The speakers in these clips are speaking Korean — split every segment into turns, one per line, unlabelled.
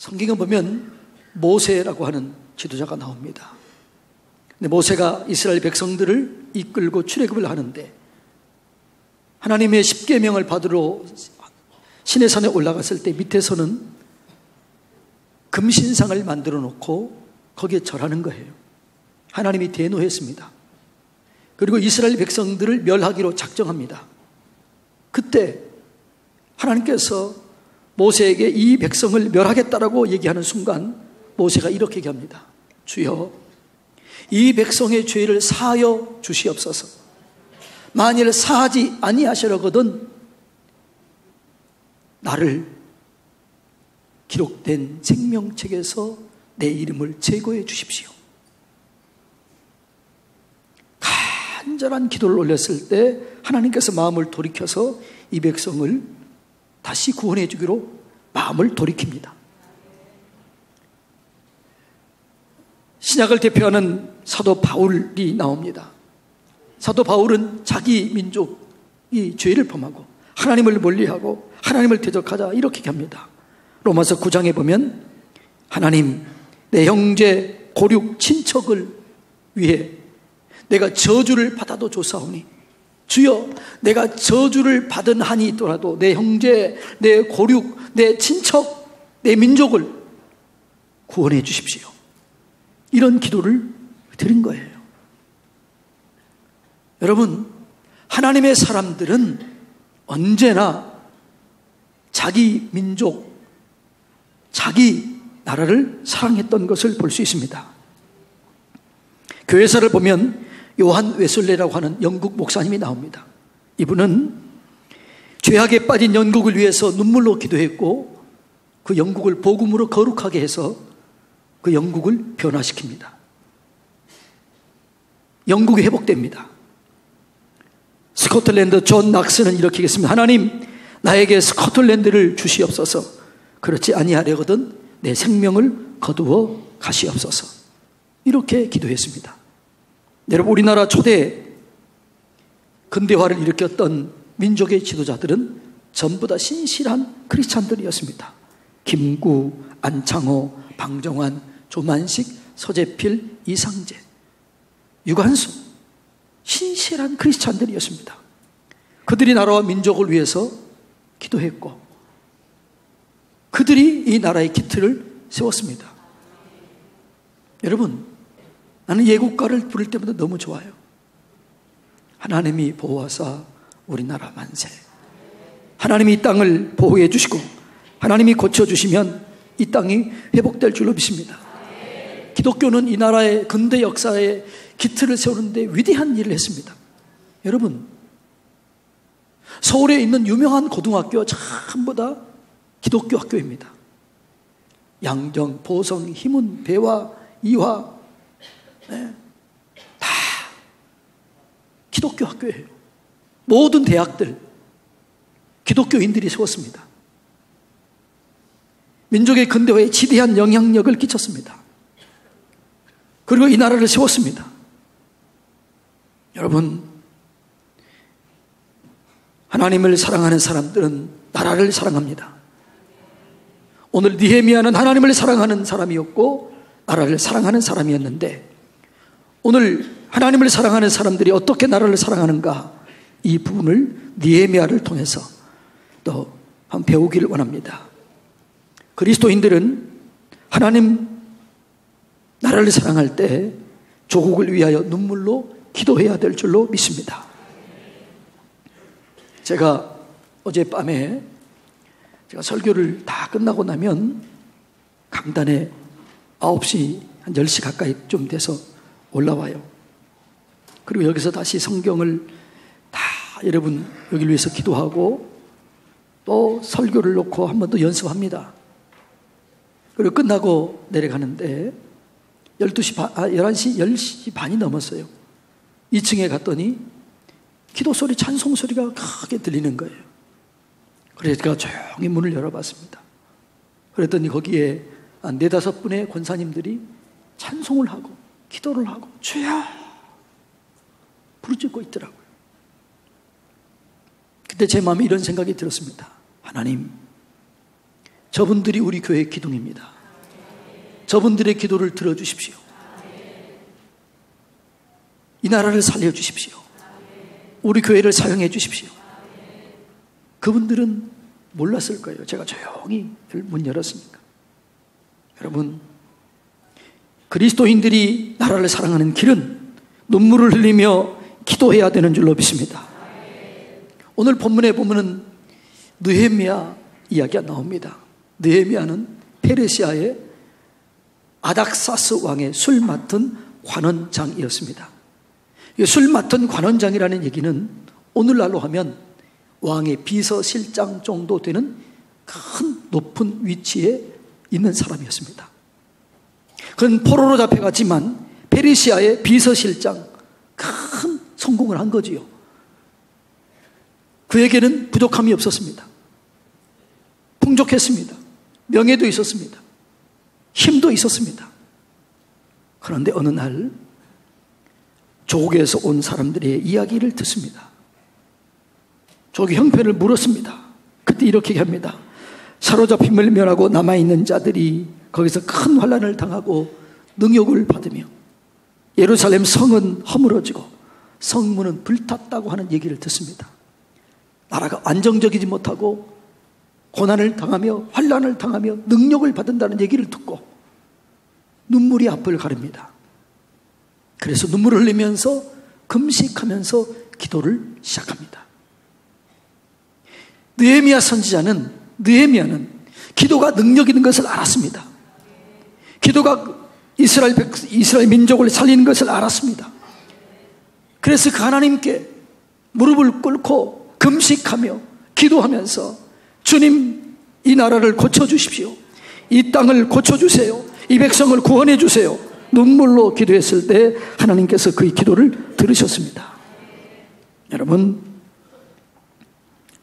성경에 보면 모세라고 하는 지도자가 나옵니다. 근데 모세가 이스라엘 백성들을 이끌고 출애굽을 하는데 하나님의 십계명을 받으러 시내산에 올라갔을 때 밑에서는 금신상을 만들어 놓고 거기에 절하는 거예요. 하나님이 대노했습니다. 그리고 이스라엘 백성들을 멸하기로 작정합니다. 그때 하나님께서 모세에게 이 백성을 멸하겠다라고 얘기하는 순간 모세가 이렇게 얘기합니다. 주여, 이 백성의 죄를 사하여 주시옵소서. 만일 사하지 아니하시려거든 나를 기록된 생명책에서 내 이름을 제거해 주십시오. 간절한 기도를 올렸을 때 하나님께서 마음을 돌이켜서 이 백성을 다시 구원해 주기로 마음을 돌이킵니다. 신약을 대표하는 사도 바울이 나옵니다. 사도 바울은 자기 민족이 죄를 범하고 하나님을 멀리하고 하나님을 대적하자 이렇게 얘기합니다. 로마서 9장에 보면 하나님, 내 형제 고륙 친척을 위해 내가 저주를 받아도 좋사오니 주여, 내가 저주를 받은 한이 있더라도 내 형제, 내 고륙, 내 친척, 내 민족을 구원해 주십시오. 이런 기도를 드린 거예요. 여러분, 하나님의 사람들은 언제나 자기 민족, 자기 나라를 사랑했던 것을 볼 수 있습니다. 교회사를 보면 요한 웨슬레라고 하는 영국 목사님이 나옵니다. 이분은 죄악에 빠진 영국을 위해서 눈물로 기도했고 그 영국을 복음으로 거룩하게 해서 그 영국을 변화시킵니다. 영국이 회복됩니다. 스코틀랜드 존 낙스는 이렇게 얘기했습니다. 하나님, 나에게 스코틀랜드를 주시옵소서. 그렇지 아니하려거든 내 생명을 거두어 가시옵소서. 이렇게 기도했습니다. 여러분, 우리나라 초대 근대화를 일으켰던 민족의 지도자들은 전부 다 신실한 크리스찬들이었습니다. 김구, 안창호, 방정환, 조만식, 서재필, 이상재, 유관순, 신실한 크리스찬들이었습니다. 그들이 나라와 민족을 위해서 기도했고 그들이 이 나라의 기틀을 세웠습니다. 여러분, 나는 예국가를 부를 때마다 너무 좋아요. 하나님이 보호하사 우리나라 만세. 하나님이 이 땅을 보호해 주시고 하나님이 고쳐주시면 이 땅이 회복될 줄로 믿습니다. 기독교는 이 나라의 근대 역사의 기틀을 세우는데 위대한 일을 했습니다. 여러분, 서울에 있는 유명한 고등학교 전부 다 기독교 학교입니다. 양정, 보성, 희문, 배화, 이화, 네, 다 기독교 학교예요. 모든 대학들 기독교인들이 세웠습니다. 민족의 근대화에 지대한 영향력을 끼쳤습니다. 그리고 이 나라를 세웠습니다. 여러분, 하나님을 사랑하는 사람들은 나라를 사랑합니다. 오늘 느헤미야는 하나님을 사랑하는 사람이었고 나라를 사랑하는 사람이었는데 오늘 하나님을 사랑하는 사람들이 어떻게 나라를 사랑하는가, 이 부분을 느헤미야를 통해서 또 한번 배우기를 원합니다. 그리스도인들은 하나님 나라를 사랑할 때 조국을 위하여 눈물로 기도해야 될 줄로 믿습니다. 제가 어젯밤에 제가 설교를 다 끝나고 나면 강단에 9시, 한 10시 가까이 좀 돼서 올라와요. 그리고 여기서 다시 성경을 다 여러분 여기를 위해서 기도하고 또 설교를 놓고 한 번 더 연습합니다. 그리고 끝나고 내려가는데 11시, 10시 반이 넘었어요. 2층에 갔더니 기도 소리, 찬송 소리가 크게 들리는 거예요. 그래서 제가 조용히 문을 열어봤습니다. 그랬더니 거기에 4-5분의 권사님들이 찬송을 하고 기도를 하고 주여 부르짖고 있더라고요. 그때 제 마음에 이런 생각이 들었습니다. 하나님, 저분들이 우리 교회의 기둥입니다. 저분들의 기도를 들어주십시오. 이 나라를 살려주십시오. 우리 교회를 사용해 주십시오. 그분들은 몰랐을 거예요. 제가 조용히 문 열었으니까. 여러분, 그리스도인들이 나라를 사랑하는 길은 눈물을 흘리며 기도해야 되는 줄로 믿습니다. 오늘 본문에 보면은 느헤미야 이야기가 나옵니다. 느헤미야는 페르시아의 아닥사스 왕의 술 맡은 관원장이었습니다. 술 맡은 관원장이라는 얘기는 오늘날로 하면 왕의 비서실장 정도 되는 큰 높은 위치에 있는 사람이었습니다. 그는 포로로 잡혀갔지만 페르시아의 비서실장, 큰 성공을 한 거지요. 그에게는 부족함이 없었습니다. 풍족했습니다. 명예도 있었습니다. 힘도 있었습니다. 그런데 어느 날 조국에서 온 사람들의 이야기를 듣습니다. 조국의 형편을 물었습니다. 그때 이렇게 얘기합니다. 사로잡힘을 면하고 남아있는 자들이 거기서 큰 환난을 당하고 능욕을 받으며 예루살렘 성은 허물어지고 성문은 불탔다고 하는 얘기를 듣습니다. 나라가 안정적이지 못하고 고난을 당하며 환난을 당하며 능욕을 받는다는 얘기를 듣고 눈물이 앞을 가립니다. 그래서 눈물을 흘리면서 금식하면서 기도를 시작합니다. 느헤미야는 기도가 능력 있는 것을 알았습니다. 기도가 이스라엘 민족을 살리는 것을 알았습니다. 그래서 그 하나님께 무릎을 꿇고 금식하며 기도하면서 주님, 이 나라를 고쳐주십시오. 이 땅을 고쳐주세요. 이 백성을 구원해 주세요. 눈물로 기도했을 때 하나님께서 그의 기도를 들으셨습니다. 여러분,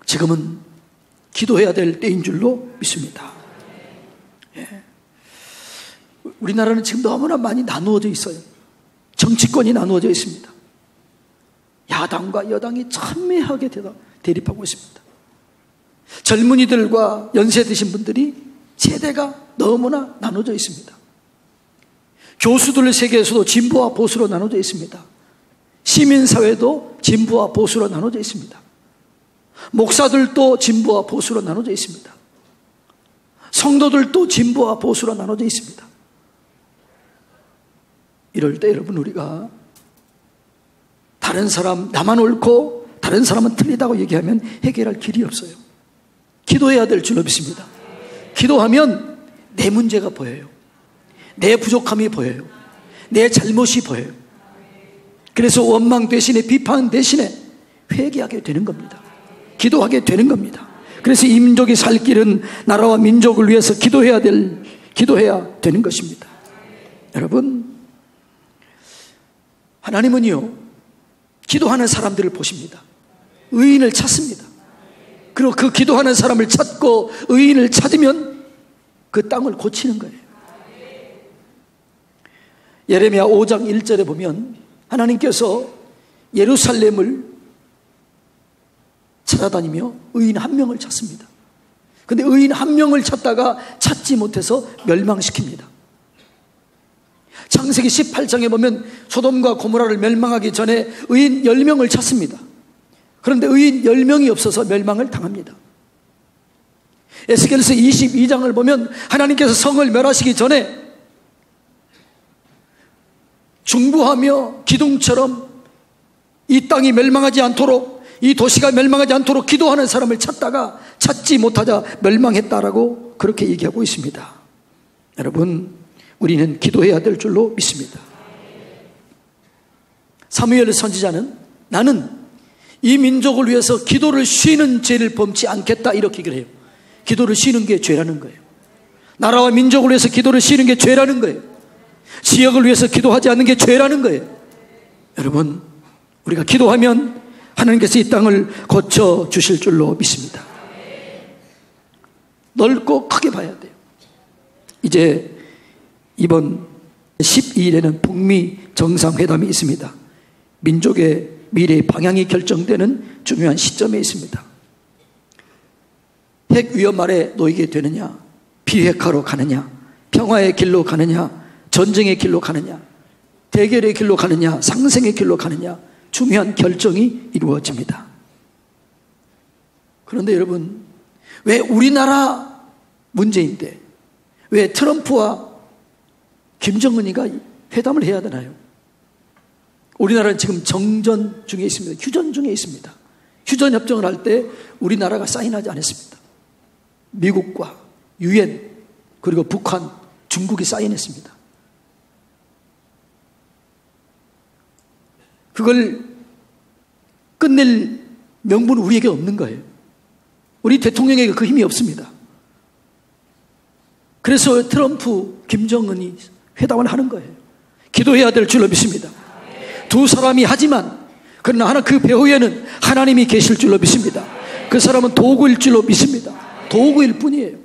지금은 기도해야 될 때인 줄로 믿습니다. 예. 우리나라는 지금 너무나 많이 나누어져 있어요. 정치권이 나누어져 있습니다. 야당과 여당이 첨예하게 대립하고 있습니다. 젊은이들과 연세 드신 분들이 세대가 너무나 나눠져 있습니다. 교수들 세계에서도 진보와 보수로 나눠져 있습니다. 시민사회도 진보와 보수로 나눠져 있습니다. 목사들도 진보와 보수로 나눠져 있습니다. 성도들도 진보와 보수로 나눠져 있습니다. 이럴 때 여러분, 우리가 다른 사람, 나만 옳고 다른 사람은 틀리다고 얘기하면 해결할 길이 없어요. 기도해야 될 줄로 믿습니다. 기도하면 내 문제가 보여요. 내 부족함이 보여요. 내 잘못이 보여요. 그래서 원망 대신에 비판 대신에 회개하게 되는 겁니다. 기도하게 되는 겁니다. 그래서 이 민족이 살 길은 나라와 민족을 위해서 기도해야 되는 것입니다. 여러분, 하나님은요, 기도하는 사람들을 보십니다. 의인을 찾습니다. 그리고 그 기도하는 사람을 찾고 의인을 찾으면 그 땅을 고치는 거예요. 예레미야 5장 1절에 보면 하나님께서 예루살렘을 찾아다니며 의인 한 명을 찾습니다. 그런데 의인 한 명을 찾다가 찾지 못해서 멸망시킵니다. 창세기 18장에 보면 소돔과 고모라를 멸망하기 전에 의인 10명을 찾습니다. 그런데 의인 10명이 없어서 멸망을 당합니다. 에스겔서 22장을 보면 하나님께서 성을 멸하시기 전에 중부하며 기둥처럼 이 땅이 멸망하지 않도록, 이 도시가 멸망하지 않도록 기도하는 사람을 찾다가 찾지 못하자 멸망했다라고 그렇게 얘기하고 있습니다. 여러분, 우리는 기도해야 될 줄로 믿습니다. 사무엘 선지자는 나는 이 민족을 위해서 기도를 쉬는 죄를 범치 않겠다 이렇게 얘기를 해요. 기도를 쉬는 게 죄라는 거예요. 나라와 민족을 위해서 기도를 쉬는 게 죄라는 거예요. 지역을 위해서 기도하지 않는 게 죄라는 거예요. 여러분, 우리가 기도하면 하나님께서 이 땅을 고쳐주실 줄로 믿습니다. 넓고 크게 봐야 돼요. 이제 이번 12일에는 북미 정상회담이 있습니다. 민족의 미래의 방향이 결정되는 중요한 시점에 있습니다. 핵 위험 아래 놓이게 되느냐, 비핵화로 가느냐, 평화의 길로 가느냐, 전쟁의 길로 가느냐, 대결의 길로 가느냐, 상생의 길로 가느냐, 중요한 결정이 이루어집니다. 그런데 여러분, 왜 우리나라 문제인데 왜 트럼프와 김정은이가 회담을 해야 되나요? 우리나라는 지금 정전 중에 있습니다. 휴전 중에 있습니다. 휴전 협정을 할 때 우리나라가 사인하지 않았습니다. 미국과 유엔 그리고 북한, 중국이 사인했습니다. 그걸 끝낼 명분은 우리에게 없는 거예요. 우리 대통령에게 그 힘이 없습니다. 그래서 트럼프, 김정은이 회담을 하는 거예요. 기도해야 될 줄로 믿습니다. 두 사람이 하지만 그러나 하나 그 배후에는 하나님이 계실 줄로 믿습니다. 그 사람은 도구일 줄로 믿습니다. 도구일 뿐이에요.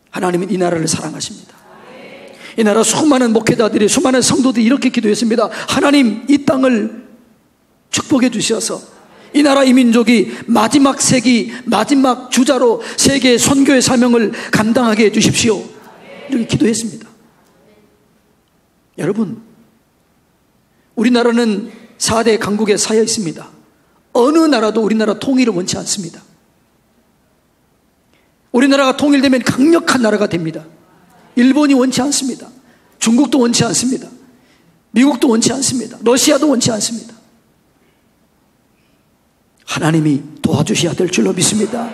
하나님은 이 나라를 사랑하십니다. 이 나라 수많은 목회자들이, 수많은 성도들이 이렇게 기도했습니다. 하나님, 이 땅을 축복해 주셔서 이 나라 이 민족이 마지막 세기, 마지막 주자로 세계의 선교의 사명을 감당하게 해 주십시오. 이렇게 기도했습니다. 여러분, 우리나라는 4대 강국에 쌓여 있습니다. 어느 나라도 우리나라 통일을 원치 않습니다. 우리나라가 통일되면 강력한 나라가 됩니다. 일본이 원치 않습니다. 중국도 원치 않습니다. 미국도 원치 않습니다. 러시아도 원치 않습니다. 하나님이 도와주셔야 될 줄로 믿습니다.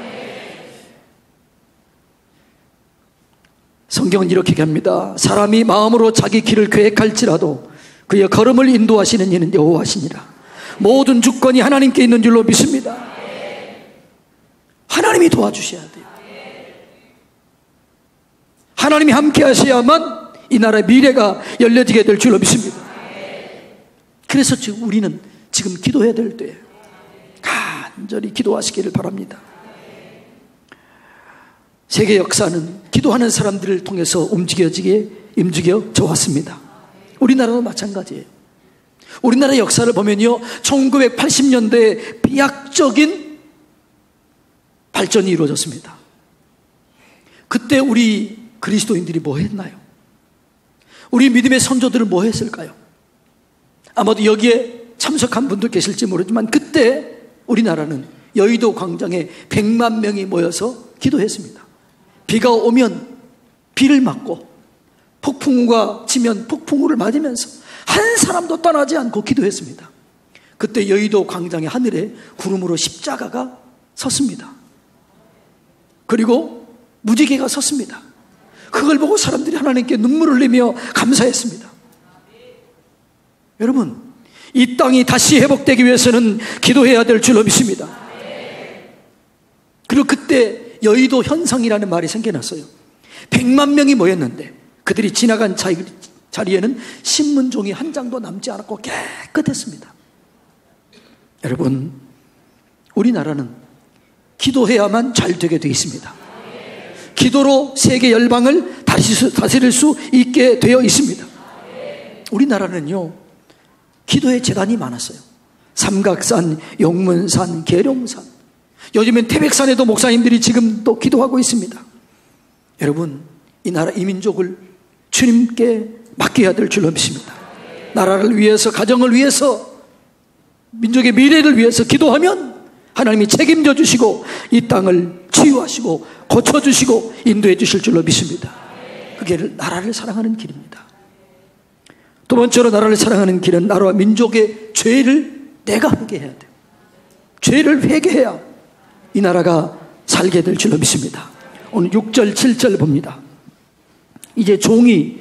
성경은 이렇게 얘기합니다. 사람이 마음으로 자기 길을 계획할지라도 그의 걸음을 인도하시는 이는 여호와시니라. 모든 주권이 하나님께 있는 줄로 믿습니다. 하나님이 도와주셔야 돼요. 하나님이 함께 하셔야만 이 나라의 미래가 열려지게 될 줄로 믿습니다. 그래서 지금 우리는 지금 기도해야 될 때예요. 간절히 기도하시기를 바랍니다. 세계 역사는 기도하는 사람들을 통해서 움직여져 왔습니다. 우리나라도 마찬가지예요. 우리나라 역사를 보면요, 1980년대에 비약적인 발전이 이루어졌습니다. 그때 우리 그리스도인들이 뭐 했나요? 우리 믿음의 선조들은 뭐 했을까요? 아마도 여기에 참석한 분도 계실지 모르지만 그때 우리나라는 여의도 광장에 100만 명이 모여서 기도했습니다. 비가 오면 비를 맞고 폭풍우가 치면 폭풍우를 맞으면서 한 사람도 떠나지 않고 기도했습니다. 그때 여의도 광장의 하늘에 구름으로 십자가가 섰습니다. 그리고 무지개가 섰습니다. 그걸 보고 사람들이 하나님께 눈물을 흘리며 감사했습니다. 여러분, 이 땅이 다시 회복되기 위해서는 기도해야 될 줄로 믿습니다. 그리고 그때 여의도 현상이라는 말이 생겨났어요. 100만 명이 모였는데 그들이 지나간 자리에는 신문종이 한 장도 남지 않았고 깨끗했습니다. 여러분, 우리나라는 기도해야만 잘 되게 되어 있습니다. 기도로 세계 열방을 다스릴 수 있게 되어 있습니다. 우리나라는요, 기도의 재단이 많았어요. 삼각산, 용문산, 계룡산, 요즘엔 태백산에도 목사님들이 지금 또 기도하고 있습니다. 여러분, 이 나라 이 민족을 주님께 맡겨야 될 줄로 믿습니다. 나라를 위해서, 가정을 위해서, 민족의 미래를 위해서 기도하면 하나님이 책임져 주시고 이 땅을 치유하시고 고쳐주시고 인도해 주실 줄로 믿습니다. 그게 나라를 사랑하는 길입니다. 두 번째로 나라를 사랑하는 길은 나라와 민족의 죄를 내가 회개해야 돼요. 죄를 회개해야 이 나라가 살게 될 줄로 믿습니다. 오늘 6절 7절 봅니다. 이제 종이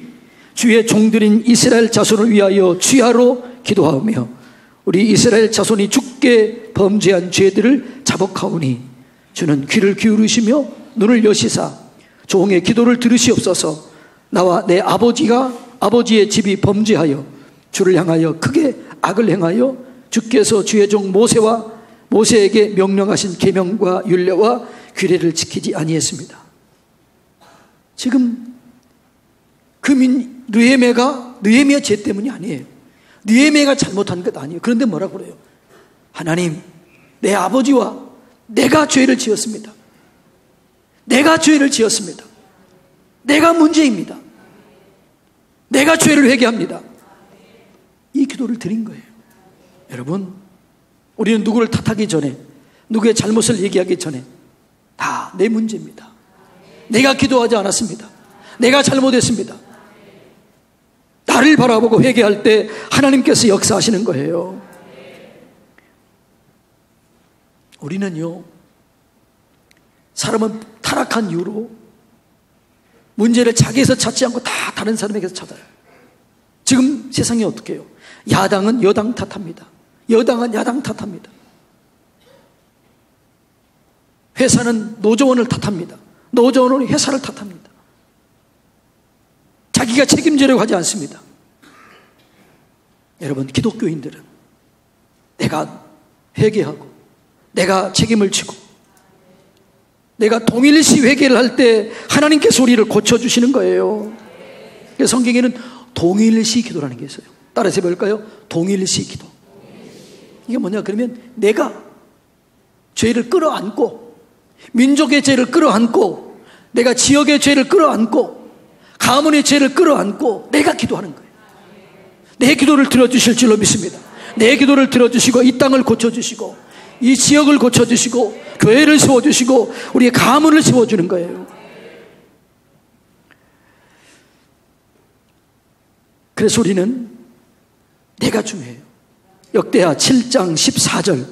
주의 종들인 이스라엘 자손을 위하여 취하로 기도하며 우리 이스라엘 자손이 주께 범죄한 죄들을 자복하오니 주는 귀를 기울이시며 눈을 여시사 종의 기도를 들으시옵소서. 나와 내 아버지의 집이 범죄하여 주를 향하여 크게 악을 행하여 주께서 주의 종 모세에게 명령하신 계명과 율례와 규례를 지키지 아니했습니다. 지금 느헤미야 죄 때문이 아니에요. 느헤미야가 잘못한 것 아니에요. 그런데 뭐라고 그래요? 하나님, 내 아버지와 내가 죄를 지었습니다. 내가 죄를 지었습니다. 내가 문제입니다. 내가 죄를 회개합니다. 이 기도를 드린 거예요. 여러분, 우리는 누구를 탓하기 전에, 누구의 잘못을 얘기하기 전에 다 내 문제입니다. 내가 기도하지 않았습니다. 내가 잘못했습니다. 나를 바라보고 회개할 때 하나님께서 역사하시는 거예요. 우리는요, 사람은 타락한 이유로 문제를 자기에서 찾지 않고 다 다른 사람에게서 찾아요. 지금 세상이 어떻게 해요? 야당은 여당 탓합니다. 여당은 야당 탓합니다. 회사는 노조원을 탓합니다. 노조원은 회사를 탓합니다. 자기가 책임지려고 하지 않습니다. 여러분, 기독교인들은 내가 회개하고 내가 책임을 지고 내가 동일시 회개를 할 때 하나님께서 우리를 고쳐주시는 거예요. 성경에는 동일시 기도라는 게 있어요. 따라서 해볼까요? 동일시 기도. 이게 뭐냐 그러면 내가 죄를 끌어안고, 민족의 죄를 끌어안고, 내가 지역의 죄를 끌어안고, 가문의 죄를 끌어안고 내가 기도하는 거예요. 내 기도를 들어주실 줄로 믿습니다. 내 기도를 들어주시고 이 땅을 고쳐주시고 이 지역을 고쳐주시고 교회를 세워주시고 우리의 가문을 세워주는 거예요. 그래서 우리는 내가 중요해요. 역대하 7장 14절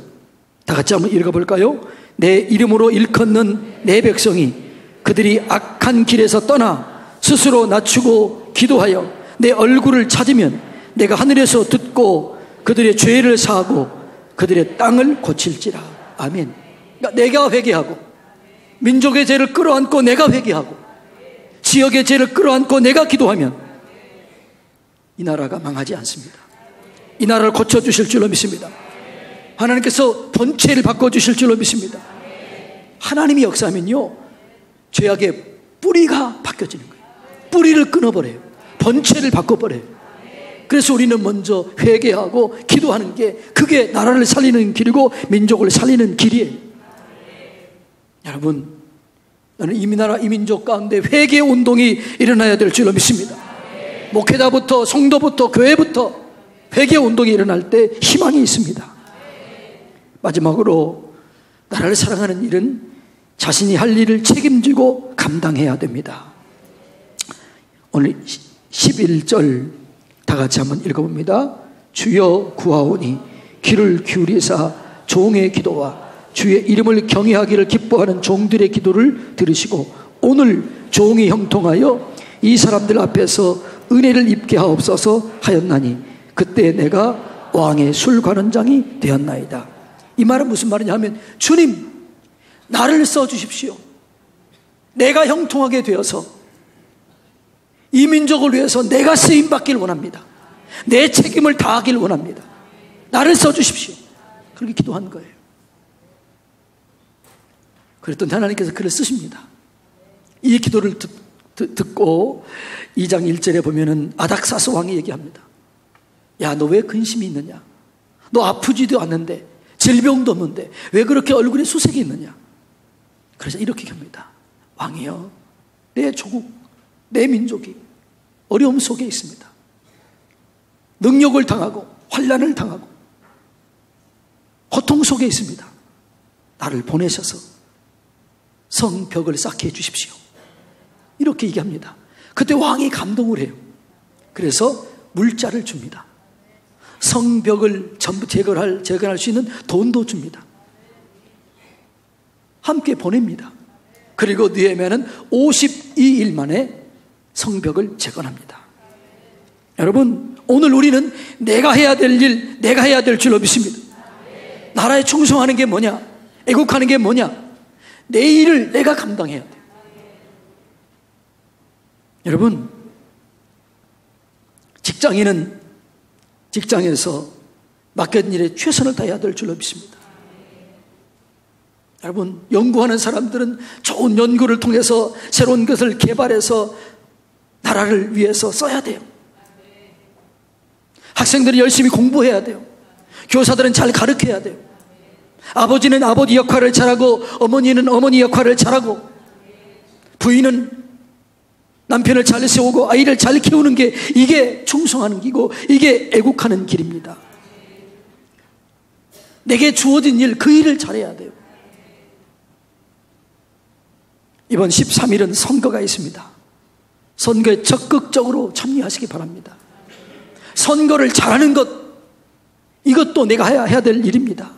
다 같이 한번 읽어볼까요? 내 이름으로 일컫는 내 백성이 그들이 악한 길에서 떠나 스스로 낮추고 기도하여 내 얼굴을 찾으면 내가 하늘에서 듣고 그들의 죄를 사하고 그들의 땅을 고칠지라. 아멘. 그러니까 내가 회개하고 민족의 죄를 끌어안고 내가 회개하고 지역의 죄를 끌어안고 내가 기도하면 이 나라가 망하지 않습니다. 이 나라를 고쳐주실 줄로 믿습니다. 하나님께서 본체를 바꿔주실 줄로 믿습니다. 하나님이 역사하면요, 죄악의 뿌리가 바뀌어지는 거예요. 뿌리를 끊어버려요. 본체를 바꿔버려요. 그래서 우리는 먼저 회개하고 기도하는 게, 그게 나라를 살리는 길이고 민족을 살리는 길이에요. 여러분, 나는 이 나라 이 민족 가운데 회개 운동이 일어나야 될 줄로 믿습니다. 목회자부터 성도부터 교회부터 회개 운동이 일어날 때 희망이 있습니다. 마지막으로 나라를 사랑하는 일은 자신이 할 일을 책임지고 감당해야 됩니다. 오늘 11절 다 같이 한번 읽어봅니다. 주여 구하오니 귀를 기울이사 종의 기도와 주의 이름을 경외하기를 기뻐하는 종들의 기도를 들으시고 오늘 종이 형통하여 이 사람들 앞에서 은혜를 입게 하옵소서 하였나니 그때 내가 왕의 술관원장이 되었나이다. 이 말은 무슨 말이냐 하면, 주님 나를 써주십시오. 내가 형통하게 되어서 이 민족을 위해서 내가 쓰임받기를 원합니다. 내 책임을 다하기를 원합니다. 나를 써주십시오. 그렇게 기도한 거예요. 그랬더니 하나님께서 그를 쓰십니다. 이 기도를 듣고 2장 1절에 보면은 아닥사스 왕이 얘기합니다. 야, 너 왜 근심이 있느냐? 너 아프지도 않는데, 질병도 없는데 왜 그렇게 얼굴에 수색이 있느냐? 그래서 이렇게 합니다. 왕이여, 내 조국, 내 민족이 어려움 속에 있습니다. 능력을 당하고 환난을 당하고 고통 속에 있습니다. 나를 보내셔서 성벽을 쌓게 해주십시오. 이렇게 얘기합니다. 그때 왕이 감동을 해요. 그래서 물자를 줍니다. 성벽을 전부 재건할 수 있는 돈도 줍니다. 함께 보냅니다. 그리고 느헤미야는 52일 만에 성벽을 재건합니다. 여러분, 오늘 우리는 내가 해야 될 일, 내가 해야 될 줄로 믿습니다. 나라에 충성하는 게 뭐냐? 애국하는 게 뭐냐? 내 일을 내가 감당해야 돼. 여러분, 직장인은 직장에서 맡겨진 일에 최선을 다해야 될 줄로 믿습니다. 여러분, 연구하는 사람들은 좋은 연구를 통해서 새로운 것을 개발해서 나라를 위해서 써야 돼요. 학생들이 열심히 공부해야 돼요. 교사들은 잘 가르쳐야 돼요. 아버지는 아버지 역할을 잘하고 어머니는 어머니 역할을 잘하고 부인은 남편을 잘 세우고 아이를 잘 키우는 게 이게 충성하는 길이고 이게 애국하는 길입니다. 내게 주어진 일, 그 일을 잘해야 돼요. 이번 13일은 선거가 있습니다. 선거에 적극적으로 참여하시기 바랍니다. 선거를 잘하는 것, 이것도 내가 해야 될 일입니다.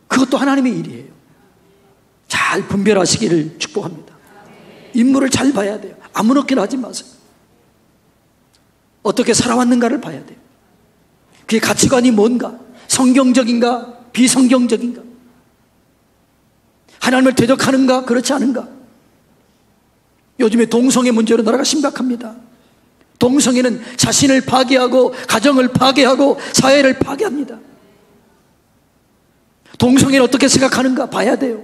그것도 하나님의 일이에요. 잘 분별하시기를 축복합니다. 인물을 잘 봐야 돼요. 아무렇게나 하지 마세요. 어떻게 살아왔는가를 봐야 돼요. 그의 가치관이 뭔가, 성경적인가 비성경적인가, 하나님을 대적하는가 그렇지 않은가. 요즘에 동성애 문제로 나라가 심각합니다. 동성애는 자신을 파괴하고 가정을 파괴하고 사회를 파괴합니다. 동성애를 어떻게 생각하는가 봐야 돼요.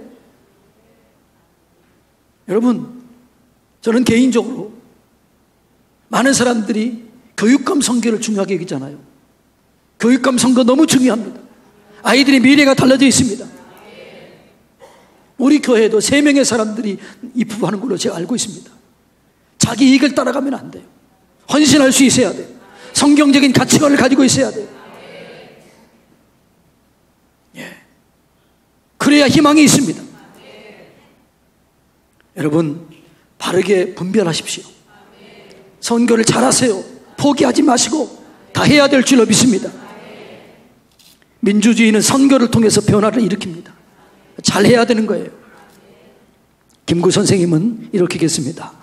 여러분, 저는 개인적으로 많은 사람들이 교육감 선교를 중요하게 여기잖아요. 교육감 선거 너무 중요합니다. 아이들의 미래가 달라져 있습니다. 우리 교회에도 3명의 사람들이 입후보하는 걸로 제가 알고 있습니다. 자기 이익을 따라가면 안 돼요. 헌신할 수 있어야 돼요. 성경적인 가치관을 가지고 있어야 돼요. 예. 그래야 희망이 있습니다. 여러분, 바르게 분별하십시오. 선교를 잘하세요. 포기하지 마시고 다 해야 될 줄로 믿습니다. 민주주의는 선교를 통해서 변화를 일으킵니다. 잘해야 되는 거예요. 김구 선생님은 이렇게 얘기했습니다.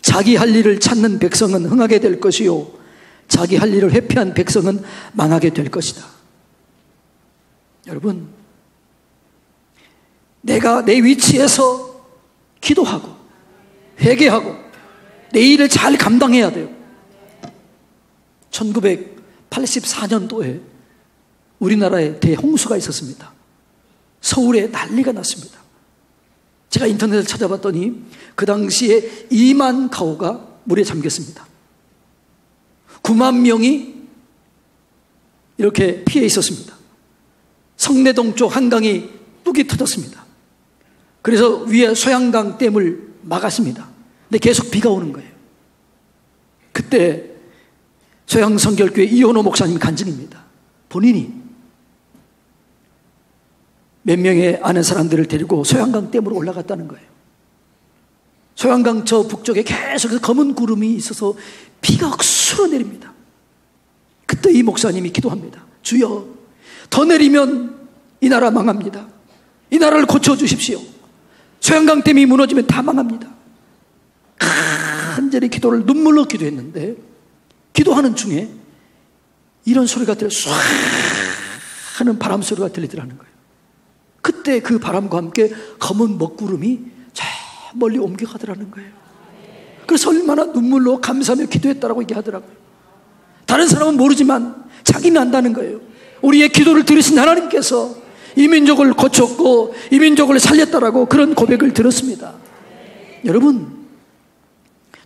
자기 할 일을 찾는 백성은 흥하게 될 것이요, 자기 할 일을 회피한 백성은 망하게 될 것이다. 여러분, 내가 내 위치에서 기도하고 회개하고 내 일을 잘 감당해야 돼요. 1984년도에 우리나라에 대홍수가 있었습니다. 서울에 난리가 났습니다. 제가 인터넷을 찾아봤더니 그 당시에 2만 가구가 물에 잠겼습니다. 9만 명이 이렇게 피해 있었습니다. 성내동 쪽 한강이 뚝이 터졌습니다. 그래서 위에 소양강 댐을 막았습니다. 근데 계속 비가 오는 거예요. 그때 소양성결교회 이현호 목사님 간증입니다. 본인이 몇 명의 아는 사람들을 데리고 소양강 댐으로 올라갔다는 거예요. 소양강 저 북쪽에 계속해서 검은 구름이 있어서 비가 억수로 내립니다. 그때 이 목사님이 기도합니다. 주여, 더 내리면 이 나라 망합니다. 이 나라를 고쳐주십시오. 소양강 댐이 무너지면 다 망합니다. 간절히 기도를 눈물로 기도했는데, 기도하는 중에 이런 소리가 들려, 唰 하는 바람 소리가 들리더라는 거예요. 그때 그 바람과 함께 검은 먹구름이 저 멀리 옮겨가더라는 거예요. 그래서 얼마나 눈물로 감사하며 기도했다라고 얘기하더라고요. 다른 사람은 모르지만 자기는 안다는 거예요. 우리의 기도를 들으신 하나님께서 이 민족을 고쳤고 이 민족을 살렸다라고 그런 고백을 들었습니다. 여러분,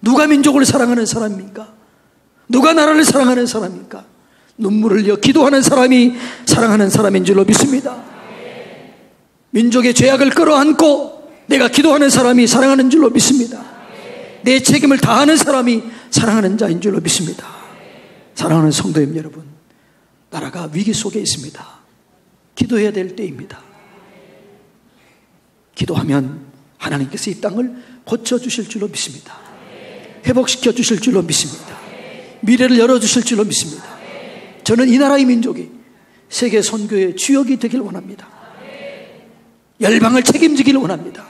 누가 민족을 사랑하는 사람입니까? 누가 나라를 사랑하는 사람입니까? 눈물을 흘려 기도하는 사람이 사랑하는 사람인 줄로 믿습니다. 민족의 죄악을 끌어안고 내가 기도하는 사람이 사랑하는 줄로 믿습니다. 내 책임을 다하는 사람이 사랑하는 자인 줄로 믿습니다. 사랑하는 성도님 여러분, 나라가 위기 속에 있습니다. 기도해야 될 때입니다. 기도하면 하나님께서 이 땅을 고쳐주실 줄로 믿습니다. 회복시켜 주실 줄로 믿습니다. 미래를 열어주실 줄로 믿습니다. 저는 이 나라의 민족이 세계 선교의 주역이 되길 원합니다. 열방을 책임지기를 원합니다.